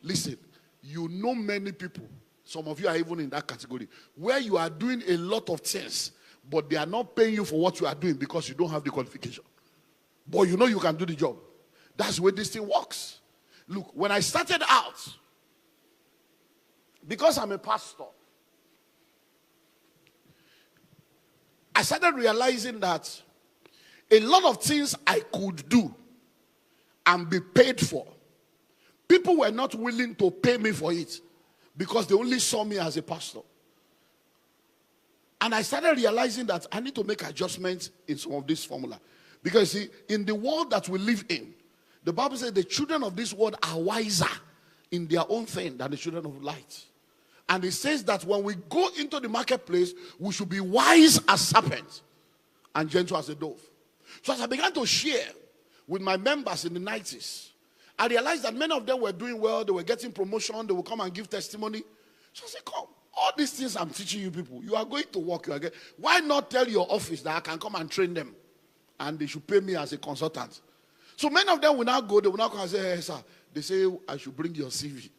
Listen, you know many people, some of you are even in that category, where you are doing a lot of things, but they are not paying you for what you are doing because you don't have the qualification. But you know you can do the job. That's the way this thing works. Look, when I started out, because I'm a pastor, I started realizing that a lot of things I could do and be paid for, people were not willing to pay me for it because they only saw me as a pastor. And I started realizing that I need to make adjustments in some of this formula. Because see, in the world that we live in, the Bible says the children of this world are wiser in their own thing than the children of light. And it says that when we go into the marketplace, we should be wise as serpents and gentle as a dove. So as I began to share with my members in the 90s, I realized that many of them were doing well. They were getting promotion. They would come and give testimony. So I said, come, all these things I'm teaching you people, you are going to work. Why not tell your office that I can come and train them? And they should pay me as a consultant. So many of them will now go. They will now come and say, hey, sir. They say, I should bring your CV.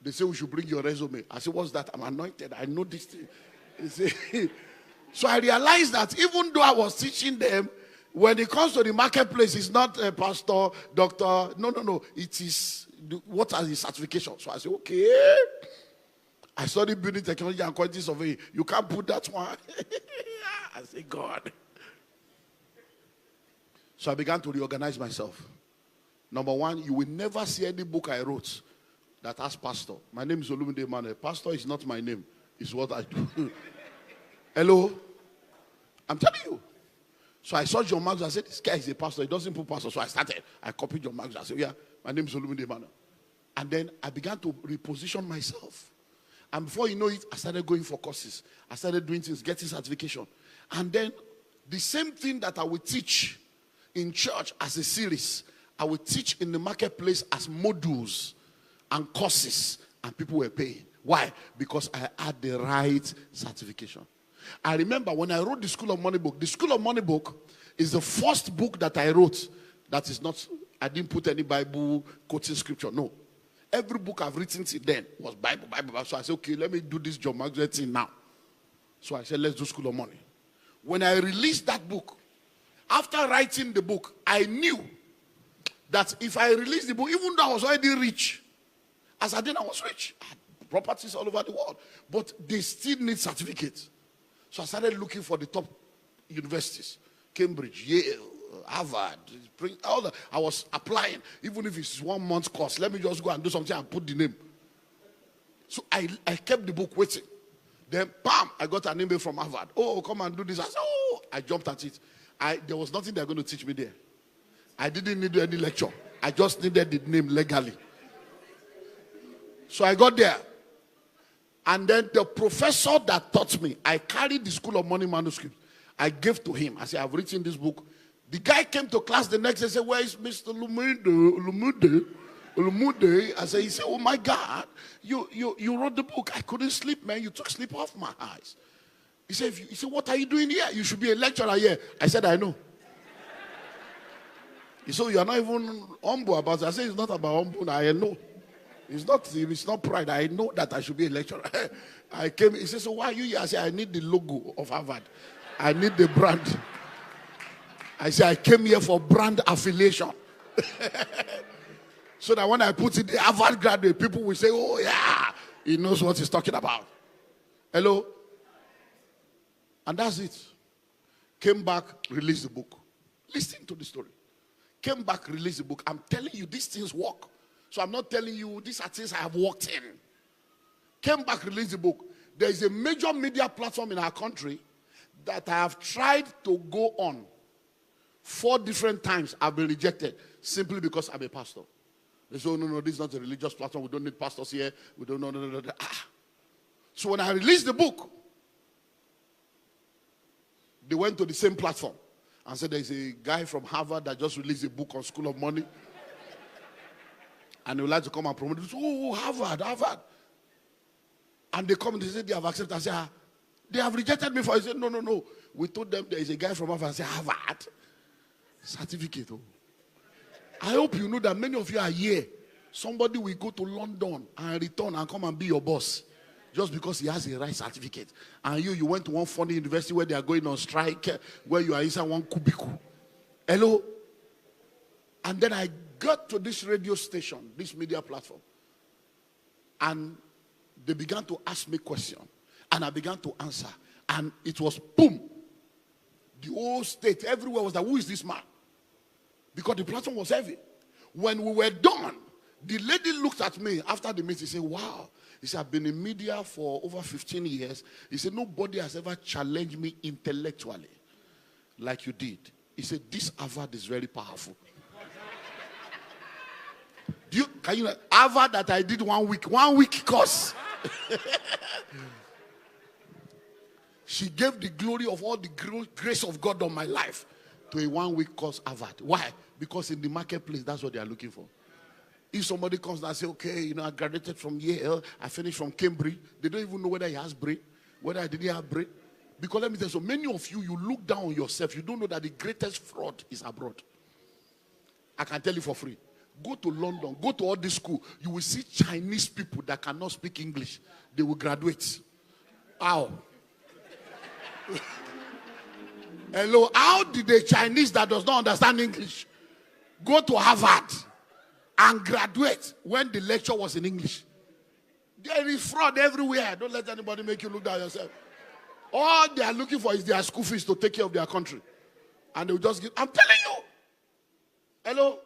They say, we should bring your resume. I say, what's that? I'm anointed. I know this thing. They say, so I realized that even though I was teaching them, when it comes to the marketplace, it's not a pastor, doctor. No. It is, what are the certifications? So I say, okay. I studied building technology and quality surveying. You can't put that one. I say, God. So I began to reorganize myself. Number one, you will never see any book I wrote that has pastor. My name is Olumide Emmanuel. Pastor is not my name. It's what I do. Hello? I'm telling you. So I saw John Marks. I said, this guy is a pastor. He doesn't put pastor. So I started. I copied John Marks. I said, yeah, my name is Olumide Emmanuel. And then I began to reposition myself. And before you know it, I started going for courses. I started doing things, getting certification. And then the same thing that I would teach in church as a series, I would teach in the marketplace as modules and courses, and people were paying. Why? Because I had the right certification. I remember when I wrote the School of Money book. The School of Money book is the first book that I wrote that is not, I didn't put any Bible quoting scripture. No. Every book I've written till then was Bible. So I said, okay, let me do this John Margaret thing now. So I said, let's do School of Money. When I released that book, after writing the book, I knew that if I released the book, even though I was already rich, as I did, I was rich. I had properties all over the world. But they still need certificates. So I started looking for the top universities. Cambridge, Yale, Harvard, all that. I was applying. Even if it's 1 month course, let me just go and do something and put the name. So I kept the book waiting. Then, bam, I got an email from Harvard. Oh, come and do this. I said, oh, I jumped at it. There was nothing they were going to teach me there. I didn't need any lecture. I just needed the name legally. So I got there. And then the professor that taught me, I carried the School of Money manuscript. I gave to him. I said, I've written this book. The guy came to class the next day and said, where is Mr. Olumide? I said, he said, oh my God, you wrote the book. I couldn't sleep, man. You took sleep off my eyes. He said, what are you doing here? You should be a lecturer here. I said, I know. He said, you are not even humble about it. I said, it's not about humble. I know. It's not pride. I know that I should be a lecturer. I came. He said, so why are you here? I said, I need the logo of Harvard. I need the brand. I said, I came here for brand affiliation. So that when I put it, the Harvard graduate, people will say, oh yeah, he knows what he's talking about. Hello? And that's it. Came back, released the book. Listen to the story. Came back, released the book. I'm telling you, these things work. So I'm not telling you, these are things I have worked in. Came back, released the book. There is a major media platform in our country that I have tried to go on. 4 different times I've been rejected simply because I'm a pastor. They say, oh, no, this is not a religious platform. We don't need pastors here. We don't know. No. So when I released the book, they went to the same platform and said, there's a guy from Harvard that just released a book on School of Money. And they would like to come and promote it. Oh, Harvard. And they come and they say they have accepted. I say, they have rejected me for it. I said, no. We told them there is a guy from Harvard. I said, Harvard? Certificate. Oh. I hope you know that many of you are here Somebody will go to London and return and come and be your boss just because he has a right certificate. And you went to one funny university where they are going on strike, where you are inside one cubicle. Hello? And then I got to this radio station, this media platform, and they began to ask me questions, and I began to answer, and it was boom. The whole state, everywhere was like, who is this man? Because the platform was heavy. When we were done, the lady looked at me after the meeting. She said, wow. He said, I've been in media for over 15 years. He said, nobody has ever challenged me intellectually like you did. He said, this Harvard is very powerful. Can you Harvard that I did 1 week course. She gave the glory of all the grace of God on my life to a 1 week course Harvard. Why? Because in the marketplace, that's what they are looking for. If somebody comes and says, okay, I graduated from Yale, I finished from Cambridge, they don't even know whether he has brain, whether I didn't have brain. Because let me tell you, so many of you, you look down on yourself. You don't know that the greatest fraud is abroad. I can tell you for free. Go to London, go to all this school. You will see Chinese people that cannot speak English. They will graduate. How? Hello, how did a Chinese that does not understand English go to Harvard and graduate when the lecture was in English? There is fraud everywhere. Don't let anybody make you look down yourself. All they are looking for is their school fees to take care of their country. And they will just give. I'm telling you. Hello?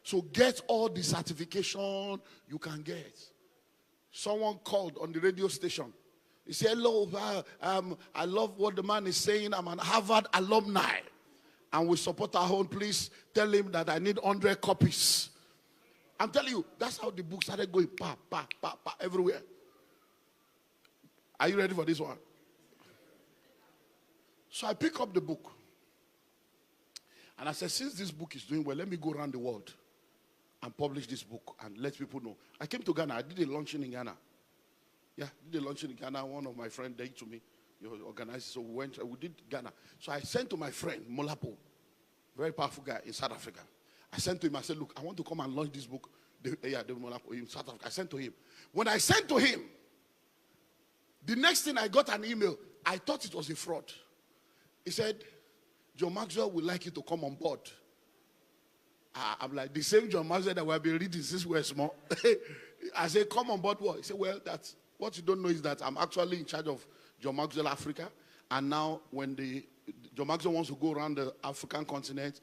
So get all the certification you can get. Someone called on the radio station. He said, hello, I love what the man is saying. I'm an Harvard alumni. And we support our own. Please tell him that I need 100 copies. I'm telling you, that's how the book started going, everywhere. Are you ready for this one? So I pick up the book. And I said, since this book is doing well, let me go around the world and publish this book and let people know. I came to Ghana. I did a launching in Ghana. Yeah, did a launching in Ghana. One of my friends gave to me. You organized it. So we did Ghana. So I sent to my friend, Molapo, very powerful guy in South Africa. I sent to him, I said, look, I want to come and launch this book. The Molapo in South Africa. I sent to him. When I sent to him, the next thing I got an email. I thought it was a fraud. He said, John Maxwell would like you to come on board. I'm like, the same John Maxwell that we have been reading since we were small. I said, come on board what? He said, well, that's what you don't know is that I'm actually in charge of John Maxwell Africa. And now when John Maxwell wants to go around the African continent,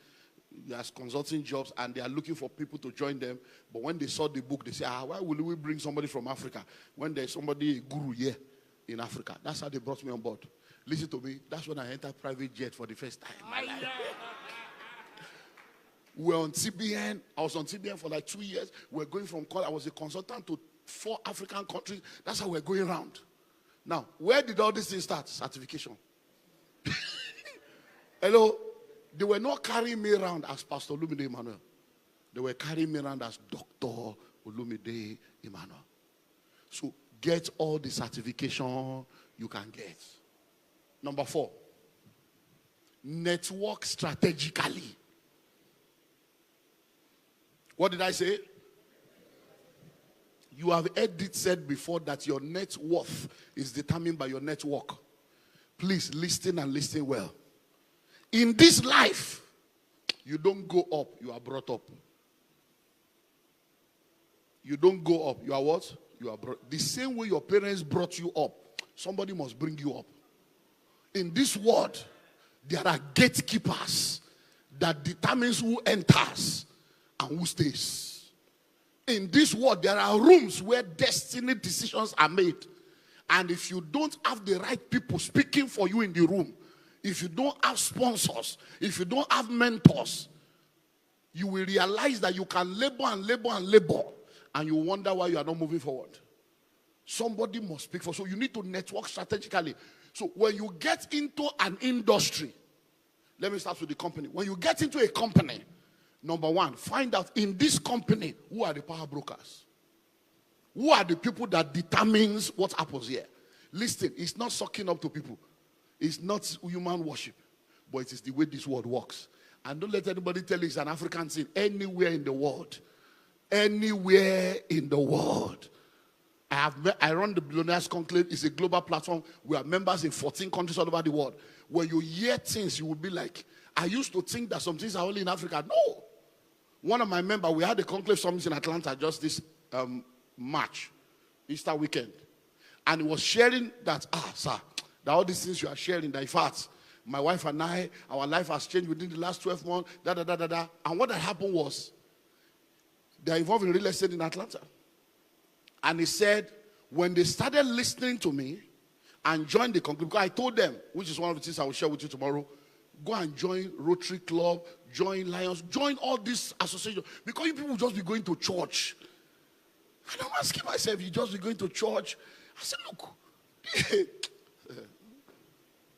he has consulting jobs and they are looking for people to join them. But when they saw the book, they say, why will we bring somebody from Africa when there's somebody, a guru here in Africa? That's how they brought me on board. Listen to me. That's when I entered private jet for the first time in my life. We were on TBN. I was on TBN for like 2 years. We were going from call. I was a consultant to 4 African countries. That's how we're going around. Now, where did all this thing start? Certification. Hello? They were not carrying me around as Pastor Olumide Emmanuel. They were carrying me around as Dr. Olumide Emmanuel. So get all the certification you can get. Number 4. Network strategically. What did I say? You have heard it said before that your net worth is determined by your network. Please listen and listen well. In this life, you don't go up, you are brought up. You don't go up, you are what? You are brought. The same way your parents brought you up, somebody must bring you up. In this world, there are gatekeepers that determines who enters and who stays. In this world, there are rooms where destiny decisions are made. And if you don't have the right people speaking for you in the room, if you don't have sponsors, if you don't have mentors, you will realize that you can labor and labor and labor, and you wonder why you are not moving forward. Somebody must speak for. So you need to network strategically. So when you get into an industry, let me start with the company. When you get into a company, number 1, find out in this company, who are the power brokers? Who are the people that determines what happens here? Listen, it's not sucking up to people. It's not human worship. But it is the way this world works. And don't let anybody tell you it's an African thing. Anywhere in the world, Anywhere in the world. I run the Billionaires Conclave. It's a global platform. We are members in 14 countries all over the world. When you hear things, you will be like, I used to think that some things are only in Africa. No. One of my members, we had a conclave summit in Atlanta just this March, Easter weekend. And he was sharing that, sir, that all these things you are sharing, that in fact, my wife and I, our life has changed within the last 12 months, And what had happened was, they are involved in real estate in Atlanta. And he said, when they started listening to me and joined the conclave, because I told them, which is one of the things I will share with you tomorrow, go and join Rotary Club, join Lions, join all these associations. Because you people will just be going to church. And I'm asking myself, you just be going to church? I said, look,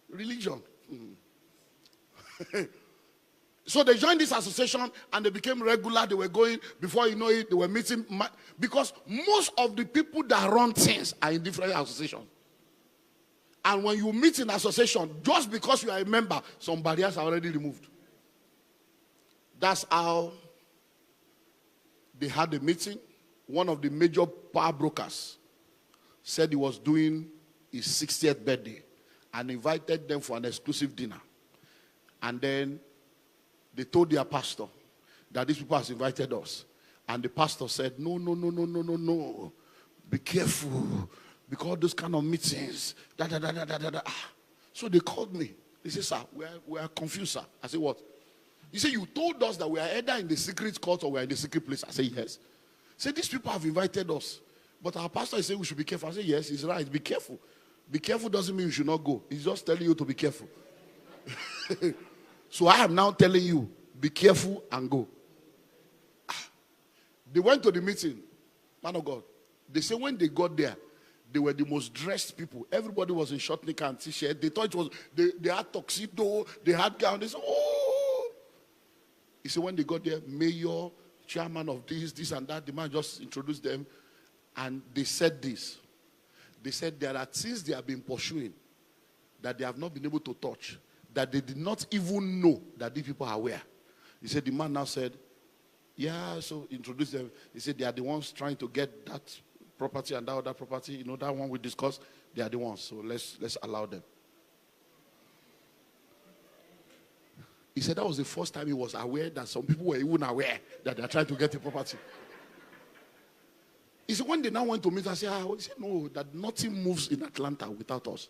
religion. So they joined this association and they became regular. They were going, before you know it, they were meeting. Because most of the people that run things are in different associations. And when you meet in association, just because you are a member, some barriers are already removed. That's how they had a meeting. One of the major power brokers said he was doing his 60th birthday and invited them for an exclusive dinner. And then they told their pastor that these people has invited us. And the pastor said, no. Be careful. Because those kind of meetings, So they called me. They said, sir, we are confused, sir. I said, what? He said, you told us that we are either in the secret court or we are in the secret place. I said, yes. He said, these people have invited us. But our pastor is saying we should be careful. I said, yes, he's right. Be careful. Be careful doesn't mean you should not go. He's just telling you to be careful. So I am now telling you, be careful and go. They went to the meeting. Man of God. They say when they got there, they were the most dressed people. Everybody was in short knicker and t-shirt. They thought it was, they had tuxedo, they had gown. They said, oh. He said when they got there, mayor, chairman of this and that, the man just introduced them. And they said this. They said there are things they have been pursuing that they have not been able to touch, that they did not even know that these people are aware. He said, the man now said, yeah, so introduce them. He said, they are the ones trying to get that property and that other property. You know, that one we discussed, they are the ones. So let's allow them. He said that was the first time he was aware that some people were even aware that they are trying to get the property. He said, when they now went to meet, I said, he said, no, that nothing moves in Atlanta without us.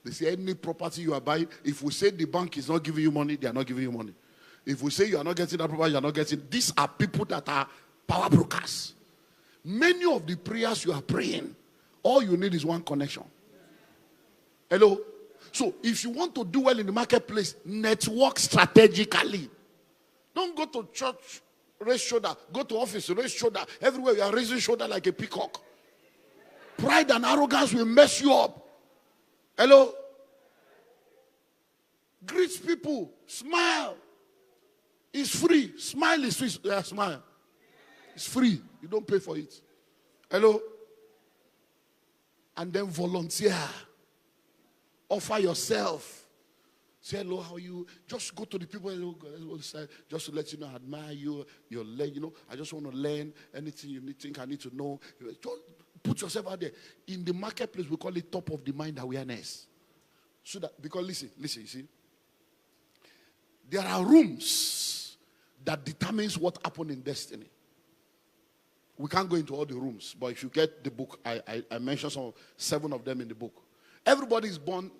They say any property you are buying, if we say the bank is not giving you money, they are not giving you money. If we say you are not getting that property, you are not getting. These are people that are power brokers. Many of the prayers you are praying, all you need is one connection. Hello? So if you want to do well in the marketplace, network strategically. Don't go to church, raise shoulder. Go to office, raise shoulder. Everywhere you are raising shoulder like a peacock. Pride and arrogance will mess you up. Hello? Greet people. Smile. It's free. Smile is free. Yeah, smile. It's free. You don't pay for it. Hello? And then volunteer. Offer yourself. Say hello, how are you? Just go to the people. Hello, just to let you know, I admire you. You're learning. You know, I just want to learn anything you think I need to know. Just put yourself out there. In the marketplace, we call it top of the mind awareness. So that, because listen, you see. There are rooms that determines what happened in destiny. We can't go into all the rooms, but if you get the book, I mentioned 7 of them in the book. Everybody is born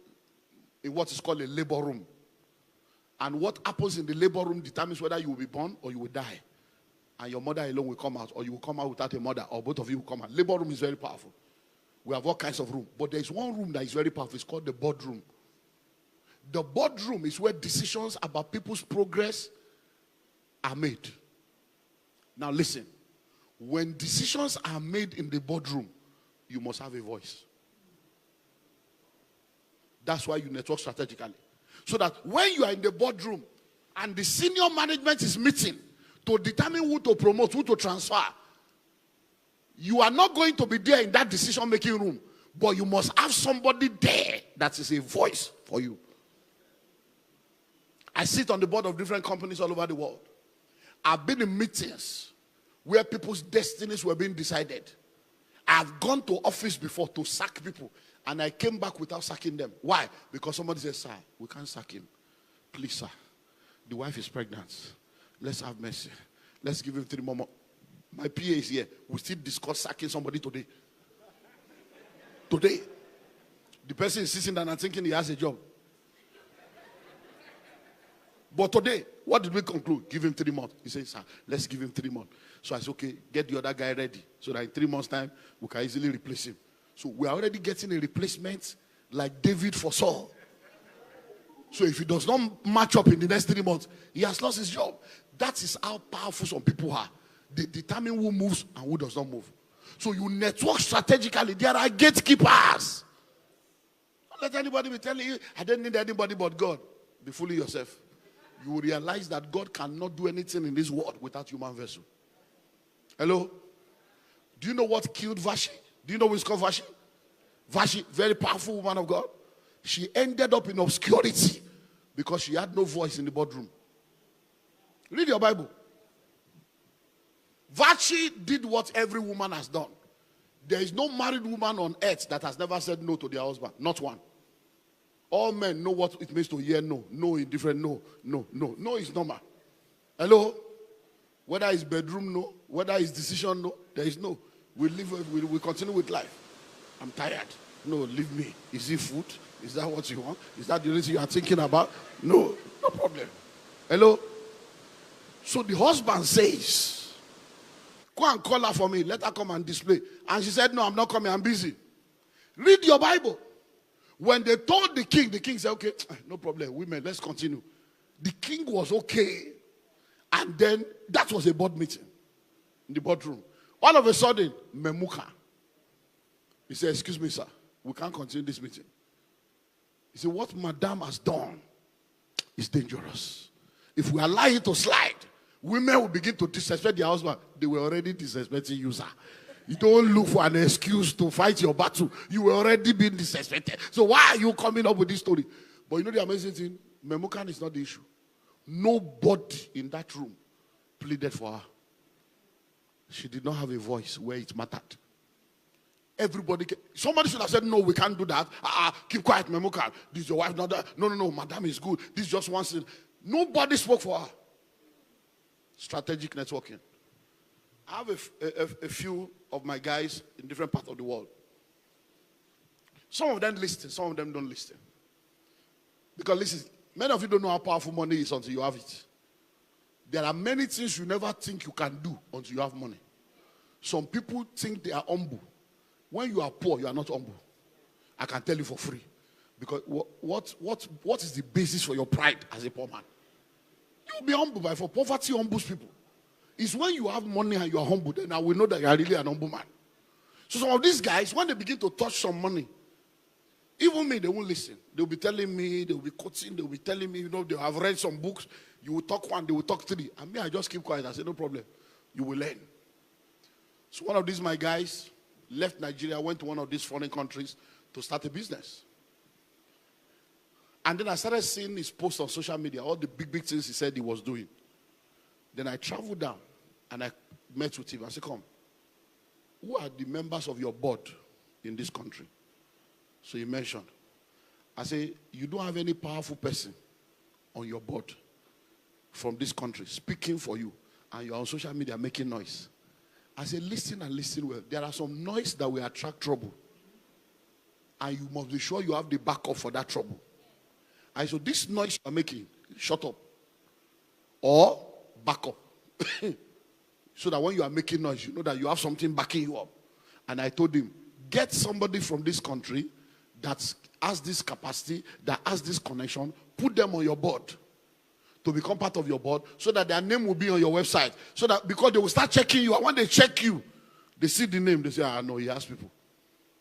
in what is called a labor room. And what happens in the labor room determines whether you will be born or you will die. And your mother alone will come out, or you will come out without a mother, or both of you will come out. Labor room is very powerful. We have all kinds of rooms. But there is one room that is very powerful. It's called the boardroom. The boardroom is where decisions about people's progress are made. Now listen. When decisions are made in the boardroom, you must have a voice. That's why you network strategically. So that when you are in the boardroom and the senior management is meeting to determine who to promote, who to transfer, you are not going to be there in that decision-making room, but you must have somebody there that is a voice for you. I sit on the board of different companies all over the world. I've been in meetings where people's destinies were being decided. I've gone to office before to sack people, and I came back without sacking them. Why? Because somebody said, sir, we can't sack him. Please, sir. The wife is pregnant. Let's have mercy. Let's give him 3 more months. My PA is here. We still discuss sacking somebody today. Today. The person is sitting down and thinking he has a job. But today, what did we conclude? Give him 3 months. He says, sir, let's give him 3 months. So I said, okay, get the other guy ready. So that in 3 months' time, we can easily replace him. So we are already getting a replacement like David for Saul. So if he does not match up in the next 3 months, he has lost his job. That is how powerful some people are. They determine who moves and who does not move. So you network strategically. There are gatekeepers. Don't let anybody be telling you, I don't need anybody but God. Be fooling yourself. You will realize that God cannot do anything in this world without human vessel. Hello? Do you know what killed Vashti? Do you know who is called Vashti? Vashti, very powerful woman of God. She ended up in obscurity because she had no voice in the boardroom. Read your Bible. Vashti did what every woman has done. There is no married woman on earth that has never said no to their husband. Not one. All men know what it means to hear no. No in different no. No, no. No is normal. Hello? Whether it's bedroom no, whether it's decision no, there is no. We continue with life. I'm tired. No, leave me. Is it food? Is that what you want? Is that the reason you are thinking about? No, no problem. Hello? So the husband says, go and call her for me. Let her come and display. And she said, no, I'm not coming. I'm busy. Read your Bible. When they told the king said, okay, no problem. Women, let's continue. The king was okay. And then that was a board meeting in the boardroom. All of a sudden, Memuka. He said, excuse me, sir. We can't continue this meeting. He said, what madam has done is dangerous. If we allow it to slide, women will begin to disrespect their husband. They were already disrespecting you, sir. You don't look for an excuse to fight your battle. You were already being disrespected. So why are you coming up with this story? But you know the amazing thing? Memukan is not the issue. Nobody in that room pleaded for her. She did not have a voice where it mattered. Somebody should have said, no, we can't do that. Keep quiet, Memukan. This is your wife, not that. No, madam is good. This just one thing. Nobody spoke for her. Strategic networking. I have a few of my guys in different parts of the world. Some of them listen, some of them don't listen. Because listen, many of you don't know how powerful money is until you have it. There are many things you never think you can do until you have money. Some people think they are humble. When you are poor, you are not humble. I can tell you for free. Because what is the basis for your pride as a poor man? You'll be humble by for poverty humbles people. It's when you have money and you are humble, then I will know that you are really an humble man. So some of these guys, when they begin to touch some money, even me, they won't listen. They'll be telling me, they'll be quoting, they'll be telling me, they'll have read some books. You will talk one, they will talk three. And me, I just keep quiet. I say, no problem. You will learn. So one of these, my guys, left Nigeria, went to one of these foreign countries to start a business. And then I started seeing his posts on social media, all the big things he said he was doing. Then I traveled down and I met with him. I said, come, who are the members of your board in this country? So he mentioned. I said, you don't have any powerful person on your board from this country speaking for you, and you're on social media making noise. I said, listen and listen well. There are some noise that will attract trouble. And you must be sure you have the backup for that trouble. I said, this noise you're making, shut up. Or back up. So that when you are making noise, you know that you have something backing you up. And I told him, get somebody from this country that has this capacity, that has this connection, put them on your board to become part of your board so that their name will be on your website. So that because they will start checking you, and when they check you, they see the name, they say, no, he has people.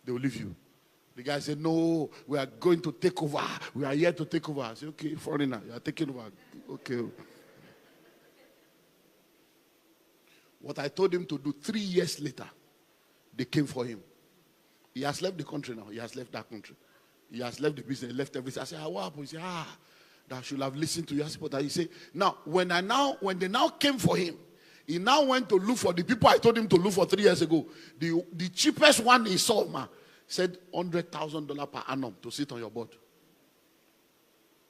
They will leave you. The guy said, no, we are going to take over. We are here to take over. I said, okay, foreigner, you are taking over. Okay. What I told him to do 3 years later, they came for him. He has left the country now. He has left that country. He has left the business, left everything. I said, what happened? He said, that should have listened to your support. That he say, now when they now came for him, he now went to look for the people I told him to look for 3 years ago. The cheapest one he saw, man, said $100,000 per annum to sit on your board.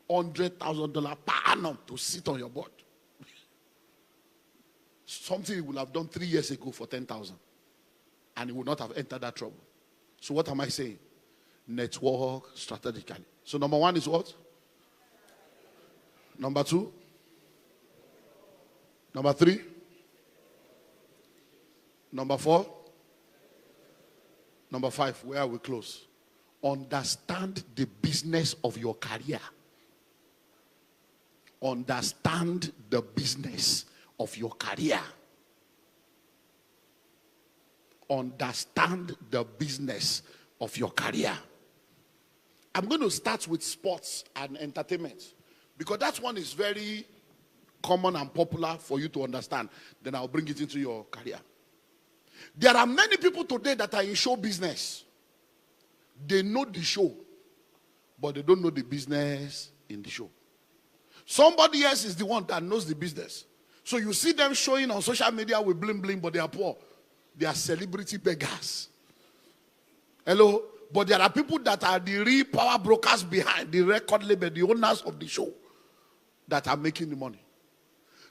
$100,000 per annum to sit on your board. Something he would have done 3 years ago for 10,000, and he would not have entered that trouble. So what am I saying? Network strategically. So number one is what? Number two? Number three? Number four? Number five, where we close? Understand the business of your career. Understand the business of your career. Understand the business of your career. I'm going to start with sports and entertainment, because that one is very common and popular for you to understand. Then I'll bring it into your career. There are many people today that are in show business. They know the show, but they don't know the business in the show. Somebody else is the one that knows the business. So you see them showing on social media with bling bling, but they are poor. They are celebrity beggars. Hello? But there are people that are the real power brokers behind the record label, the owners of the show, that are making the money.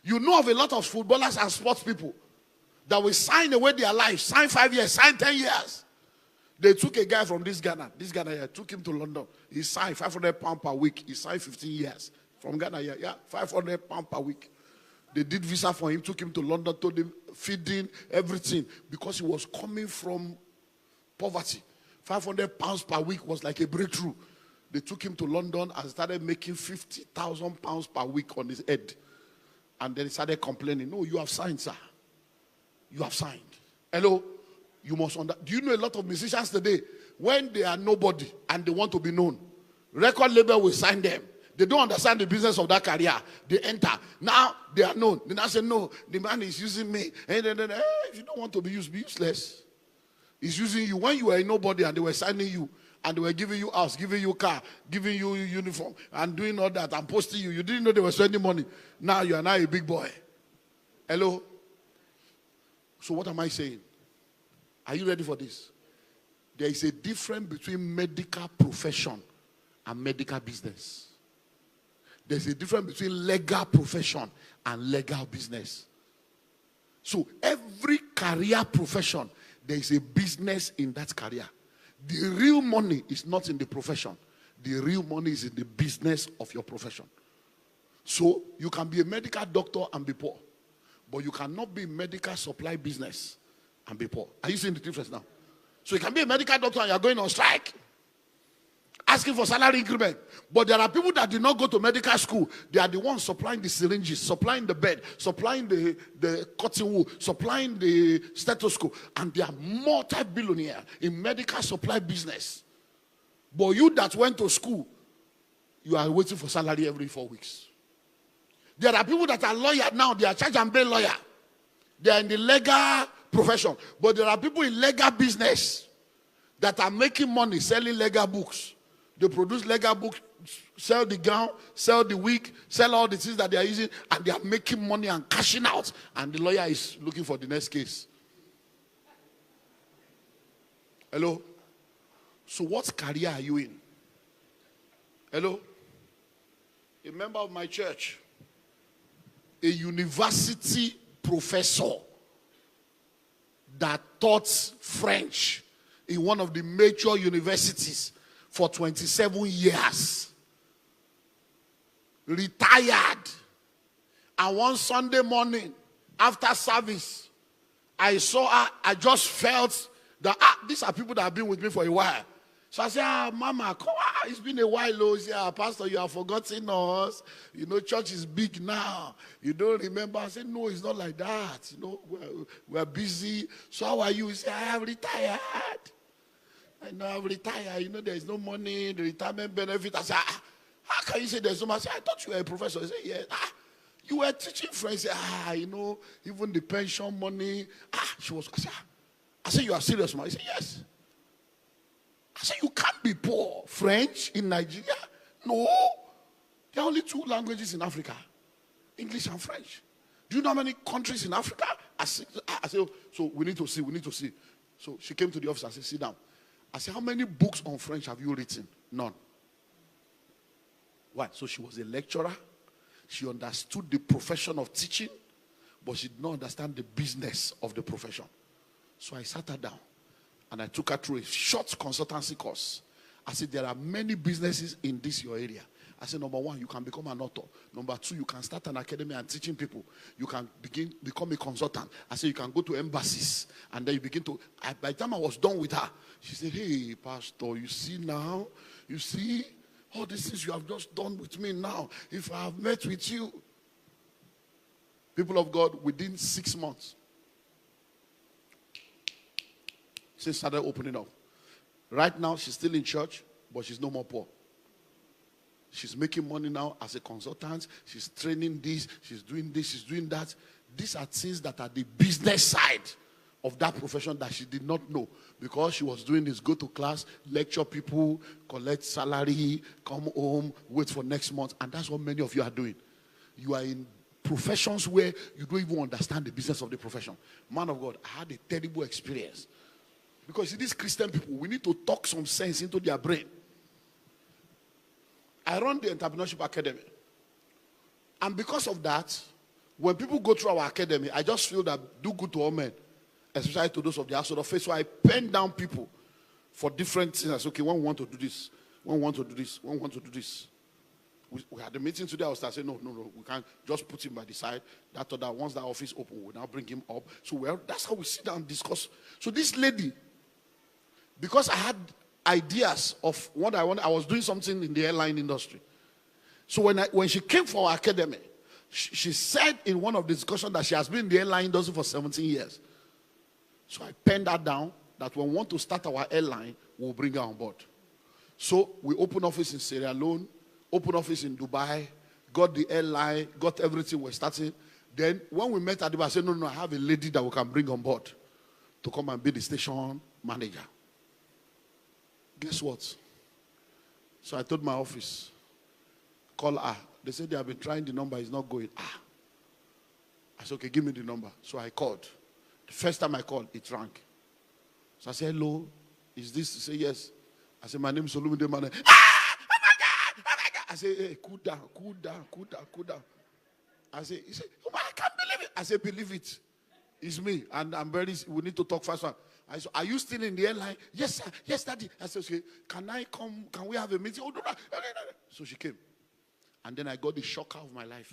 You know of a lot of footballers and sports people that will sign away their life, sign 5 years, sign 10 years. They took a guy from this Ghana here, took him to London. He signed £500 per week. He signed 15 years. From Ghana here, yeah, £500 per week. They did visa for him, took him to London, told him feeding, everything, because he was coming from poverty. £500 per week was like a breakthrough. They took him to London and started making £50,000 per week on his head. And then he started complaining, no, you have signed, sir. You have signed. Hello? You must understand. Do you know a lot of musicians today, when they are nobody and they want to be known, record label will sign them. They don't understand the business of that career. They enter. Now they are known. They now say, no, the man is using me. And then, if you don't want to be used, be useless. He's using you. When you were a nobody and they were signing you, and they were giving you house, giving you car, giving you uniform, and doing all that, and posting you, you didn't know they were spending money. Now you are now a big boy. Hello? So what am I saying? Are you ready for this? There is a difference between medical profession and medical business. There's a difference between legal profession and legal business. So every career profession, there is a business in that career. The real money is not in the profession. The real money is in the business of your profession. So you can be a medical doctor and be poor, but you cannot be in medical supply business and be poor. Are you seeing the difference now? So you can be a medical doctor and you're going on strike, asking for salary increment. But there are people that did not go to medical school. They are the ones supplying the syringes, supplying the bed, supplying the cotton wool, supplying the stethoscope. And they are multi-billionaire in medical supply business. But you that went to school, you are waiting for salary every 4 weeks. There are people that are lawyers now. They are charge and bail lawyer. They are in the legal profession. But there are people in legal business that are making money selling legal books. They produce legal books, sell the gown, sell the wig, sell all the things that they are using, and they are making money and cashing out. And the lawyer is looking for the next case. Hello? So what career are you in? Hello? A member of my church, a university professor that taught French in one of the major universities for 27 years, retired. And one Sunday morning after service, I saw her. I just felt that these are people that have been with me for a while. So I said, Mama, come on. It's been a while. Oh, yeah, Pastor, you have forgotten us. You know, church is big now. You don't remember. I said, no, it's not like that. You know, we're busy. So how are you? He said, I have retired. I know I've retired. You know, there's no money, the retirement benefit. I said, how can you say there's no money? I said, I thought you were a professor. He said, yes. You were teaching French. I said, you know, even the pension money. I said, you are serious, man? He said, yes. I said, you can't be poor. French in Nigeria? No. There are only 2 languages in Africa, English and French. Do you know how many countries in Africa? I said, oh, so we need to see. So she came to the office and said, sit down. I said, how many books on French have you written? None. Why? So she was a lecturer. She understood the profession of teaching, but she did not understand the business of the profession. So I sat her down and I took her through a short consultancy course. I said, there are many businesses in this your area. I said, number 1, you can become an author. Number 2, you can start an academy and teaching people. You can become a consultant. I said, you can go to embassies. And then you begin to, by the time I was done with her, she said, hey, Pastor, you see now? You see? All these things you have just done with me now. If I have met with you. People of God, within 6 months, she started opening up. Right now, she's still in church, but she's no more poor. She's making money now as a consultant. She's training this. She's doing this. She's doing that. These are things that are the business side of that profession that she did not know. Because she was doing this, go to class, lecture people, collect salary, come home, wait for next month. And that's what many of you are doing. You are in professions where you don't even understand the business of the profession. Man of God, I had a terrible experience. Because these Christian people, we need to talk some sense into their brain. I run the Entrepreneurship Academy. And because of that, when people go through our academy, I just feel that do good to all men, especially to those of the household of faith. So I pen down people for different things. I say, okay, when we want to do this, when we want to do this, when we want to do this. We had a meeting today. I was saying, no, we can't just put him by the side. That or that, once that office open, we'll now bring him up. So that's how we sit down and discuss. So this lady, because I had ideas of what I wanted, I was doing something in the airline industry. So when she came for our academy, she said in one of the discussions that she has been in the airline industry for 17 years. So I penned that down, that when we want to start our airline, we'll bring her on board. So we opened office in Sierra Leone, opened office in Dubai, got the airline, got everything we're starting. Then when we met at Dubai, I said, no, I have a lady that we can bring on board to come and be the station manager. Guess what? So I told my office, call her. They said they have been trying the number, it's not going. I said, okay, give me the number. So I called. The first time I called, it rang. So I said, hello, is this? He said, yes. I said, my name is Olumide, Emmanuel. Oh my God. I said, hey, cool down. I said, he said, oh my, I can't believe it. I said, believe it. It's me. And we need to talk fast. I said, are you still in the airline? Yes, sir. Yes, daddy. I said, okay, can I come? Can we have a meeting? Oh, no. So she came. And then I got the shocker of my life.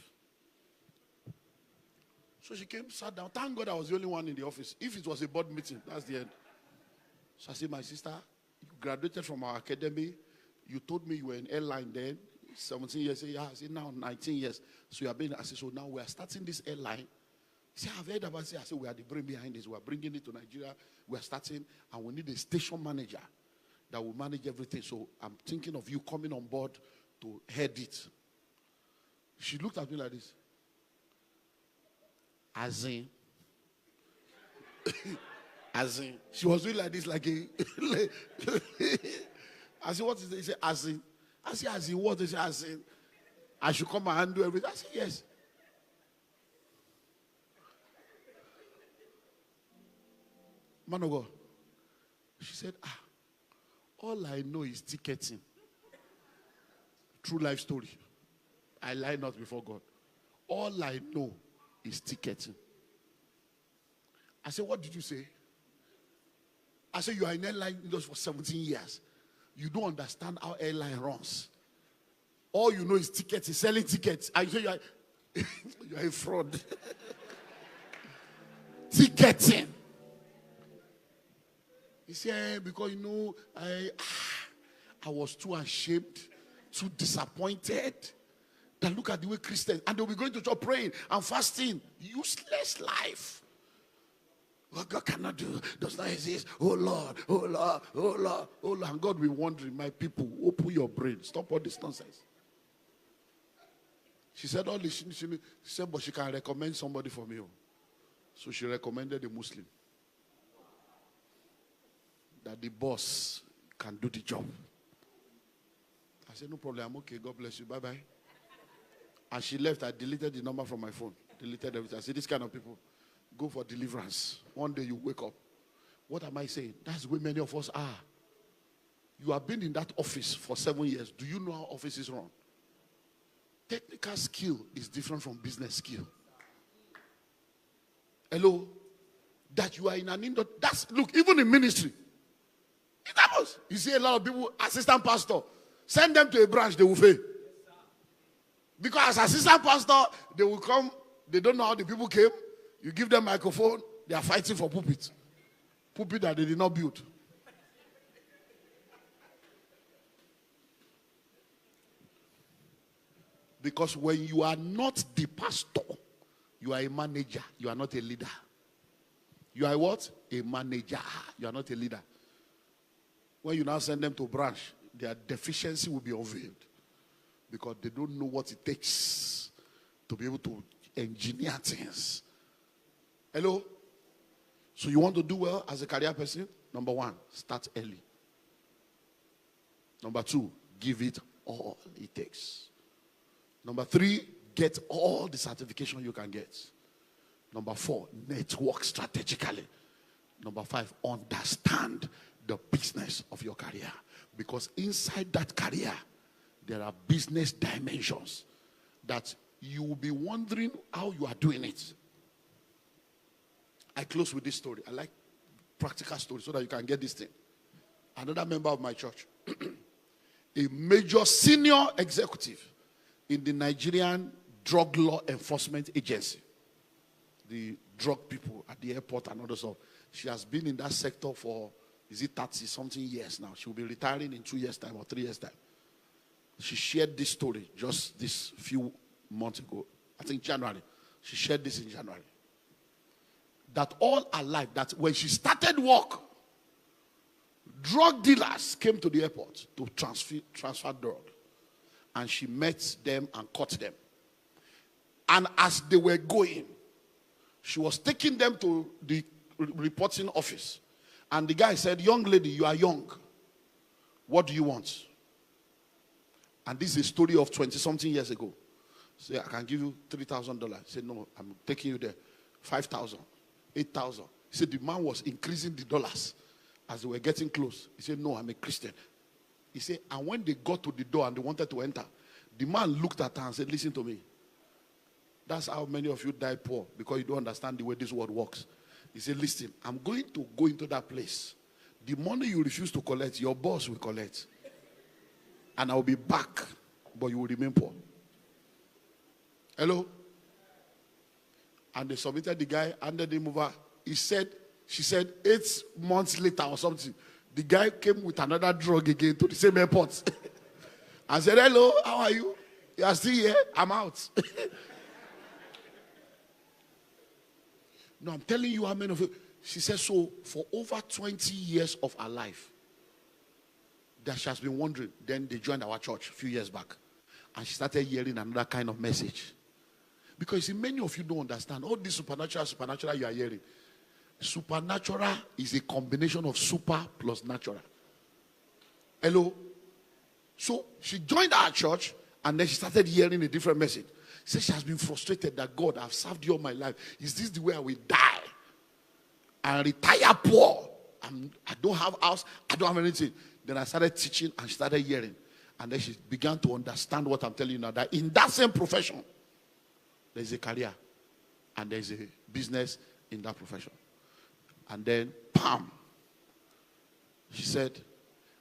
So she came, sat down. Thank God I was the only one in the office. If it was a board meeting, that's the end. So I said, my sister, you graduated from our academy. You told me you were in airline then. 17 years. I said, yeah. I said, now 19 years. So you have been, I said, so now we are starting this airline. He said, I've heard about it. I said, we are the brain behind this. We are bringing it to Nigeria. We are starting, and we need a station manager that will manage everything. So I'm thinking of you coming on board to head it. She looked at me like this. As in. She was doing like this, like a. I said, what is it? He said, as in. I said, as in what? He said, as in. I should come and handle everything. I said, yes. Man of God. She said, all I know is ticketing. True life story. I lie not before God. All I know is ticketing. I said, what did you say? I said, you are in airline industry for 17 years. You don't understand how airline runs. All you know is ticketing, selling tickets. I say you are a fraud. Ticketing. He said, because I was too ashamed, too disappointed. That look at the way Christians, and they'll be going to church praying and fasting. Useless life. What God cannot do does not exist. Oh Lord, oh Lord, oh Lord, oh Lord. And God will be wondering, my people, open your brain. Stop all this nonsense. She said all this. She said, but she can recommend somebody for me. So she recommended a Muslim. That the boss can do the job. I said, no problem, I'm okay. God bless you. Bye-bye. And she left. I deleted the number from my phone. Deleted everything. I said, this kind of people, go for deliverance. One day you wake up. What am I saying? That's where many of us are. You have been in that office for 7 years. Do you know how offices run? Technical skill is different from business skill. Hello? That you are in an industry. That's, look, even in ministry. It happens. You see a lot of people, assistant pastor, send them to a branch, they will fail. Because as assistant pastor, they will come, they don't know how the people came. You give them microphone, they are fighting for pulpit. Pulpit that they did not build. Because when you are not the pastor, you are a manager. You are not a leader. You are what? A manager. You are not a leader. When you now send them to branch, their deficiency will be unveiled. Because they don't know what it takes to be able to engineer things. Hello? So you want to do well as a career person? Number one, start early. Number two, give it all it takes. Number three, get all the certification you can get. Number four, network strategically. Number five, understand the business of your career. Because inside that career, there are business dimensions that you will be wondering how you are doing it. I close with this story. I like practical stories so that you can get this thing. Another member of my church, a major senior executive in the Nigerian Drug Law Enforcement Agency, the drug people at the airport and other stuff. She has been in that sector for, is it 30-something years now? She will be retiring in 2 years' time or 3 years' time. She shared this story just this few months ago. I think January. She shared this in January. That all her life, that when she started work, drug dealers came to the airport to transfer drug. And she met them and caught them. And as they were going, she was taking them to the reporting office. And the guy said, young lady, you are young. What do you want? And this is a story of 20-something years ago. Say, I can give you $3,000. He said, no, I'm taking you there. 5,000, 8,000. He said, the man was increasing the dollars as they were getting close. He said, no, I'm a Christian. He said, and when they got to the door and they wanted to enter, the man looked at her and said, listen to me. That's how many of you die poor, because you don't understand the way this world works. He said, listen, I'm going to go into that place. The money you refuse to collect, your boss will collect. And I'll be back, but you will remain poor. Hello? And they submitted the guy, handed him over. She said 8 months later or something, the guy came with another drug again to the same airport. I said, hello, how are you? You are still here? I'm out. No, I'm telling you how many of you. She said, so for over 20 years of her life, that she has been wondering. Then they joined our church a few years back. And she started hearing another kind of message. Because you see, many of you don't understand. All this supernatural you are hearing. Supernatural is a combination of super plus natural. Hello? So she joined our church and then she started hearing a different message. She said she has been frustrated that God, I've served you all my life. Is this the way I will die? And retire poor. I don't have house. I don't have anything. Then I started teaching and she started hearing. And then she began to understand what I'm telling you now. That in that same profession, there's a career. And there's a business in that profession. And then, bam. She said,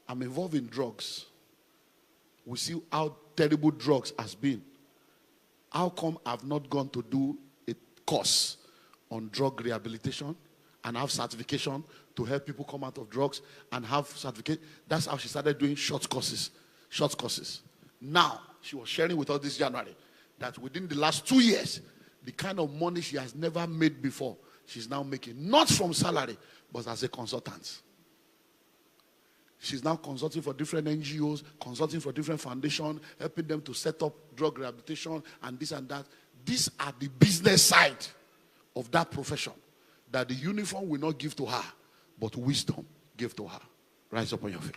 I'm involved in drugs. We see how terrible drugs has been. How come I've not gone to do a course on drug rehabilitation and have certification to help people come out of drugs and have certificate? That's how she started doing short courses. Now, she was sharing with us this January that within the last 2 years, the kind of money she has never made before, she's now making. Not from salary, but as a consultant. She's now consulting for different NGOs, consulting for different foundations, helping them to set up drug rehabilitation and this and that. These are the business side of that profession that the uniform will not give to her, but wisdom give to her. Rise up on your feet.